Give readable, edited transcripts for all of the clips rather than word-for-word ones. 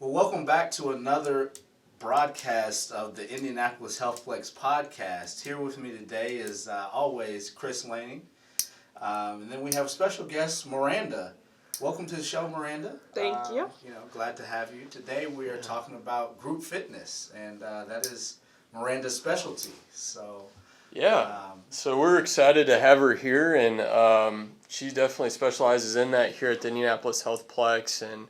Well, welcome back to another broadcast of the Indianapolis Healthplex podcast. Here with me today is always Chris Lanning. And then we have special guest Miranda. Welcome to the show, Miranda. Thank you. Glad to have you. Today we are talking about group fitness, and that is Miranda's specialty. So we're excited to have her here, and she definitely specializes in that here at the Indianapolis Healthplex. And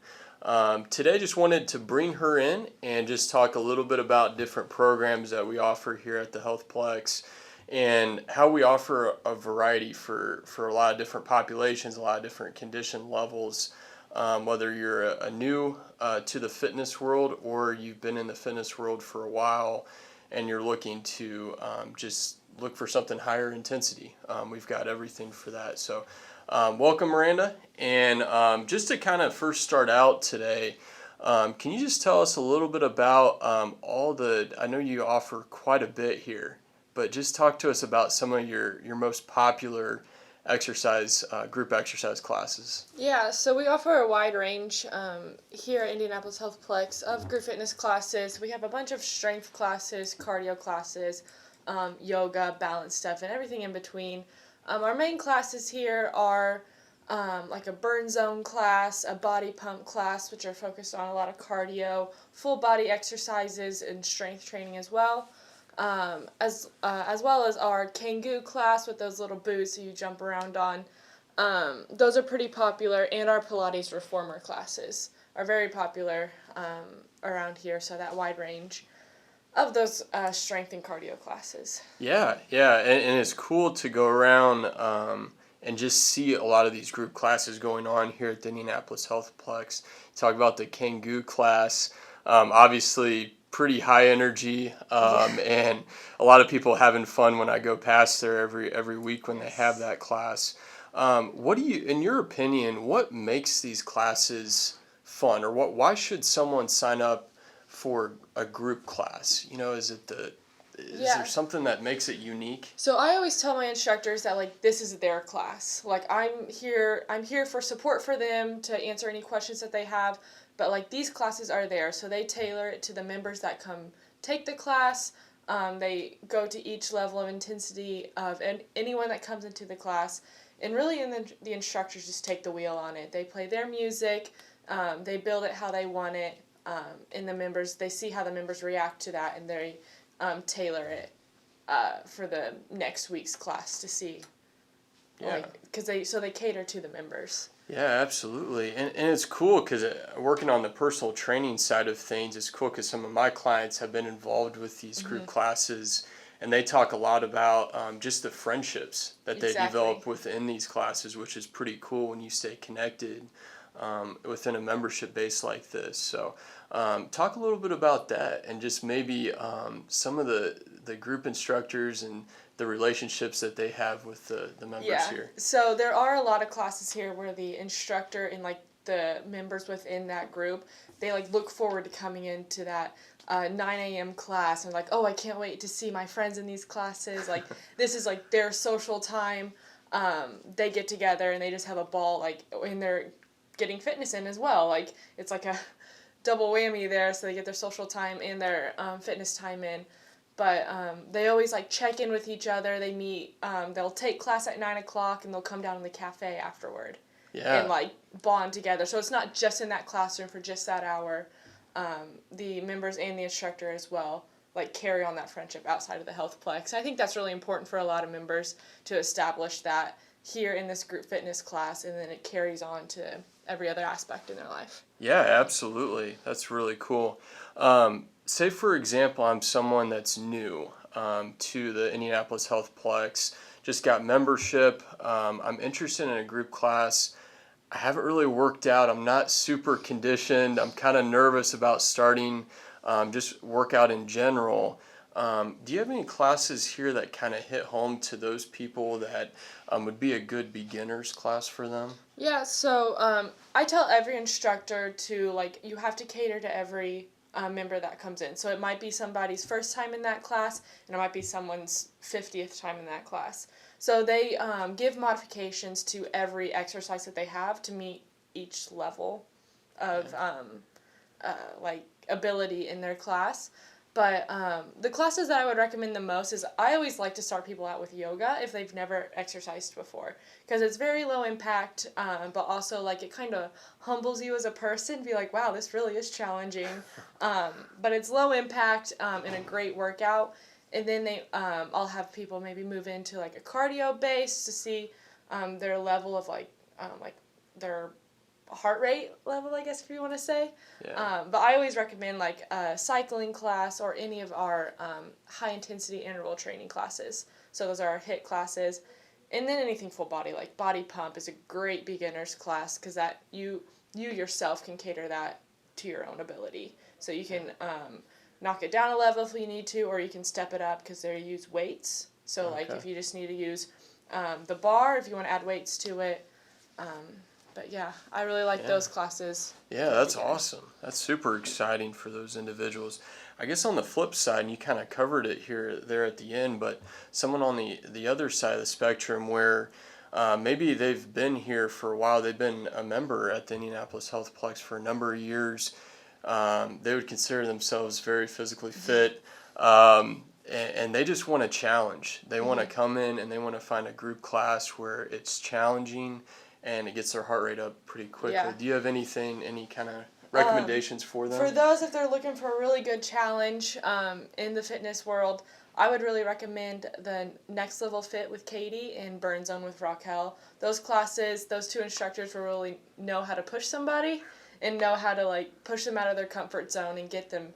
today just wanted to bring her in and just talk a little bit about different programs that we offer here at the Healthplex and how we offer a variety for a lot of different populations, a lot of different condition levels, whether you're a new to the fitness world or you've been in the fitness world for a while and you're looking to just look for something higher intensity. We've got everything for that. So welcome, Miranda. And just to kind of first start out today, can you just tell us a little bit about I know you offer quite a bit here, but just talk to us about some of your most popular group exercise classes. Yeah, so we offer a wide range here at Indianapolis Healthplex of group fitness classes. We have a bunch of strength classes, cardio classes, yoga, balance stuff, and everything in between. Our main classes here are like a burn zone class, a body pump class, which are focused on a lot of cardio, full body exercises, and strength training as well. As well as our Kangoo class with those little boots that you jump around on. Those are pretty popular, and our Pilates reformer classes are very popular around here, so that wide range of those strength and cardio classes. Yeah, and it's cool to go around and just see a lot of these group classes going on here at the Indianapolis Healthplex. Talk about the Kangoo class, obviously pretty high energy, and a lot of people having fun when I go past there every week when they have that class. In your opinion, what makes these classes fun, or why should someone sign up for a group class? Is there something that makes it unique? So I always tell my instructors that this is their class. I'm here for support for them to answer any questions that they have. But these classes are there, so they tailor it to the members that come take the class. They go to each level of intensity of anyone that comes into the class, and really, the instructors just take the wheel on it. They play their music, they build it how they want it, and they see how the members react to that, and they tailor it for the next week's class to see. Yeah. So they cater to the members. Yeah, absolutely. And it's cool because working on the personal training side of things is cool because some of my clients have been involved with these group classes, and they talk a lot about just the friendships that they develop within these classes, which is pretty cool when you stay connected within a membership base like this. So talk a little bit about that and just maybe some of the group instructors and the relationships that they have with the members here. So there are a lot of classes here where the instructor and the members within that group, they look forward to coming into that 9 a.m. class and oh, I can't wait to see my friends in these classes. This is their social time. They get together and they just have a ball and they're getting fitness in as well. It's a double whammy there, so they get their social time and their fitness time in. But they always check in with each other. They meet. They'll take class at 9 o'clock and they'll come down to the cafe afterward. Yeah. And bond together. So it's not just in that classroom for just that hour. The members and the instructor as well carry on that friendship outside of the Healthplex. I think that's really important for a lot of members to establish that here in this group fitness class, and then it carries on to every other aspect in their life. Yeah, absolutely. That's really cool. Say, for example, I'm someone that's new to the Indianapolis Healthplex, just got membership. I'm interested in a group class. I haven't really worked out. I'm not super conditioned. I'm kind of nervous about starting just workout in general. Do you have any classes here that kind of hit home to those people that would be a good beginner's class for them? Yeah, so I tell every instructor to, you have to cater to every member that comes in. So it might be somebody's first time in that class, and it might be someone's 50th time in that class. So they give modifications to every exercise that they have to meet each level of like ability in their class. But the classes that I would recommend the most is I always like to start people out with yoga if they've never exercised before, because it's very low impact, but also like it kind of humbles you as a person. Be like, wow, this really is challenging, but it's low impact and a great workout. And then I'll have people maybe move into like a cardio base to see their level of like their heart rate level, I guess, if you want to say. Yeah. But I always recommend like a cycling class or any of our high intensity interval training classes. So those are our HIIT classes. And then anything full body, like body pump is a great beginner's class, because that you yourself can cater that to your own ability. So you can knock it down a level if you need to, or you can step it up because they use weights. So like if you just need to use the bar, if you want to add weights to it. But yeah, I really like those classes. Yeah, that's awesome. That's super exciting for those individuals. I guess on the flip side, and you kind of covered it there at the end, but someone on the other side of the spectrum where maybe they've been here for a while, they've been a member at the Indianapolis Healthplex for a number of years. They would consider themselves very physically fit, and they just want a challenge. They want to come in and they want to find a group class where it's challenging and it gets their heart rate up pretty quickly. Yeah. Do you have any kind of recommendations for them? For those, if they're looking for a really good challenge in the fitness world, I would really recommend the Next Level Fit with Katie and Burn Zone with Raquel. Those classes, those two instructors will really know how to push somebody and know how to like push them out of their comfort zone and get them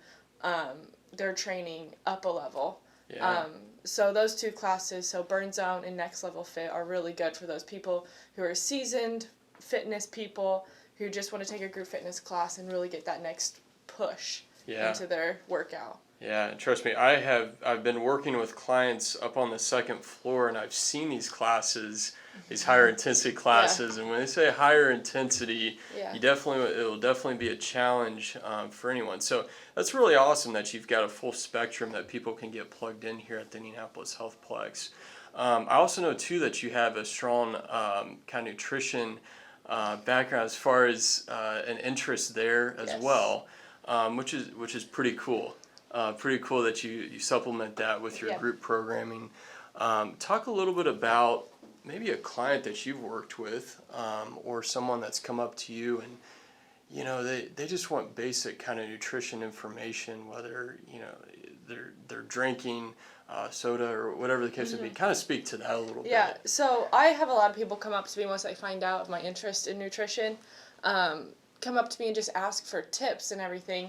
their training up a level. Yeah. So those two classes, so Burn Zone and Next Level Fit, are really good for those people who are seasoned fitness people who just want to take a group fitness class and really get that next push into their workout. Yeah, and trust me, I've been working with clients up on the second floor, and I've seen these classes, these higher intensity classes, and when they say higher intensity, it will definitely be a challenge for anyone. So that's really awesome that you've got a full spectrum that people can get plugged in here at the Indianapolis Healthplex. I also know too that you have a strong kind of nutrition background as far as an interest there as well, which is pretty cool. Pretty cool that you supplement that with your group programming. Talk a little bit about maybe a client that you've worked with or someone that's come up to you and they just want basic kind of nutrition information, whether they're drinking soda or whatever the case would be. Kind of speak to that a little bit. Yeah, so I have a lot of people come up to me once they find out of my interest in nutrition, come up to me and just ask for tips and everything.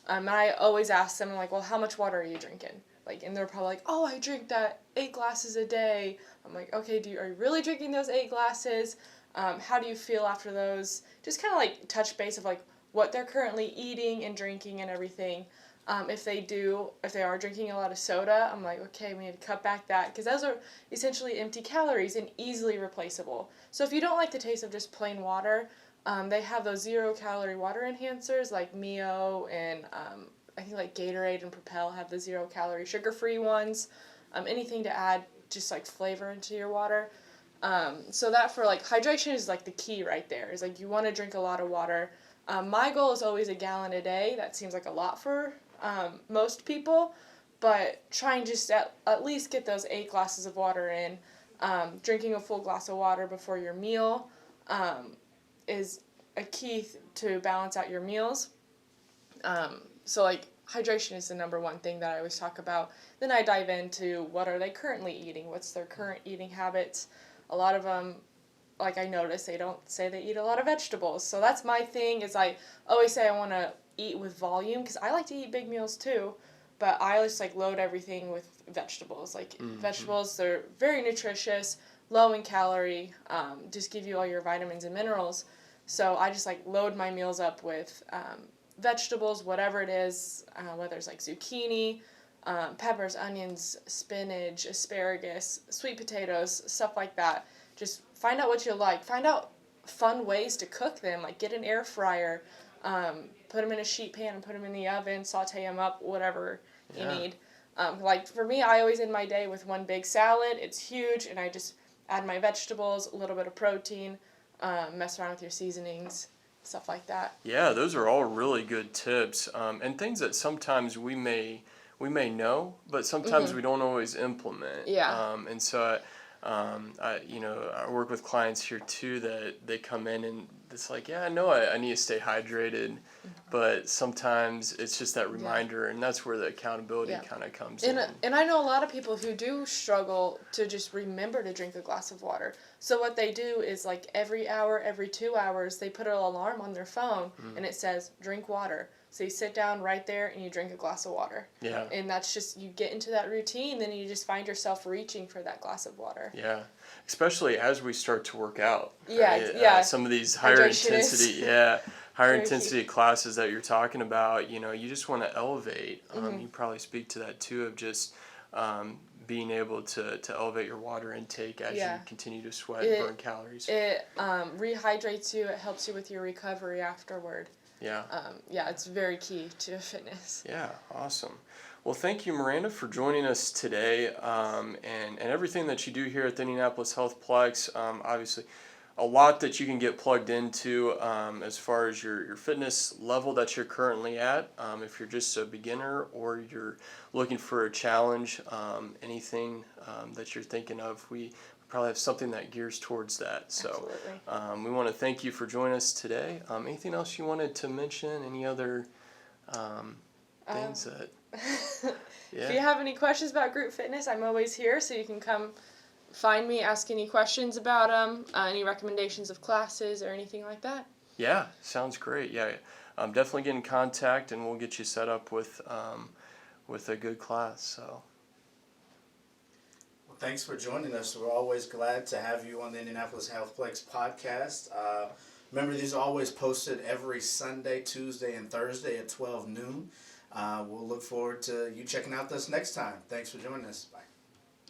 And I always ask them, like, well, how much water are you drinking? Like, and they're probably like, oh, I drink that 8 glasses a day. I'm like, okay, are you really drinking those 8 glasses? How do you feel after those? Just kind of like touch base of like what they're currently eating and drinking and everything. If they are drinking a lot of soda, I'm like, okay, we need to cut back that, because those are essentially empty calories and easily replaceable. So if you don't like the taste of just plain water, they have those 0-calorie water enhancers like Mio and I think like Gatorade and Propel have the 0-calorie sugar-free ones. Anything to add just like flavor into your water. So that for like hydration is like the key right there. Is like you want to drink a lot of water. My goal is always a gallon a day. That seems like a lot for most people, but try and just at least get those 8 glasses of water in. Drinking a full glass of water before your meal is a key to balance out your meals. So like hydration is the number one thing that I always talk about. Then I dive into what are they currently eating, what's their current eating habits. A lot of them, like I notice, they don't say they eat a lot of vegetables. So that's my thing, is I always say I want to eat with volume, because I like to eat big meals too, but I just like load everything with vegetables. Like vegetables, they're very nutritious, low in calorie, just give you all your vitamins and minerals. So I just like load my meals up with vegetables, whatever it is, whether it's like zucchini, peppers, onions, spinach, asparagus, sweet potatoes, stuff like that. Just find out what you like. Find out fun ways to cook them. Like get an air fryer, put them in a sheet pan and put them in the oven, saute them up, whatever you need. Like for me, I always end my day with one big salad. It's huge, and I just add my vegetables, a little bit of protein, mess around with your seasonings. stuff like that. Yeah, those are all really good tips, and things that sometimes we may know, but sometimes we don't always implement. Yeah. And so, I work with clients here too that they come in and it's like, yeah, I know I need to stay hydrated, but sometimes it's just that reminder, and that's where the accountability kind of comes in. And I know a lot of people who do struggle to just remember to drink a glass of water. So what they do is like every hour, every 2 hours, they put an alarm on their phone and it says, drink water. So you sit down right there and you drink a glass of water. Yeah. And that's just, you get into that routine, then you just find yourself reaching for that glass of water. Yeah. Especially as we start to work out. Yeah, right? yeah. Some of these higher Hydration intensity, is higher very intensity classes that you're talking about, you just want to elevate. You probably speak to that too, of just being able to elevate your water intake as you continue to sweat and burn calories. It rehydrates you. It helps you with your recovery afterward. Yeah. It's very key to fitness. Yeah, awesome. Well, thank you, Miranda, for joining us today, and everything that you do here at the Indianapolis Healthplex. Obviously, a lot that you can get plugged into as far as your fitness level that you're currently at. If you're just a beginner or you're looking for a challenge, anything that you're thinking of, we probably have something that gears towards that. So we want to thank you for joining us today. Anything else you wanted to mention? Any other things that... If you have any questions about group fitness, I'm always here, so you can come find me, ask any questions about them, any recommendations of classes or anything like that. Yeah, sounds great. Yeah, definitely get in contact, and we'll get you set up with a good class. So. Well, thanks for joining us. We're always glad to have you on the Indianapolis Healthplex podcast. Remember, these are always posted every Sunday, Tuesday, and Thursday at 12 noon. We'll look forward to you checking out this next time. Thanks for joining us. Bye.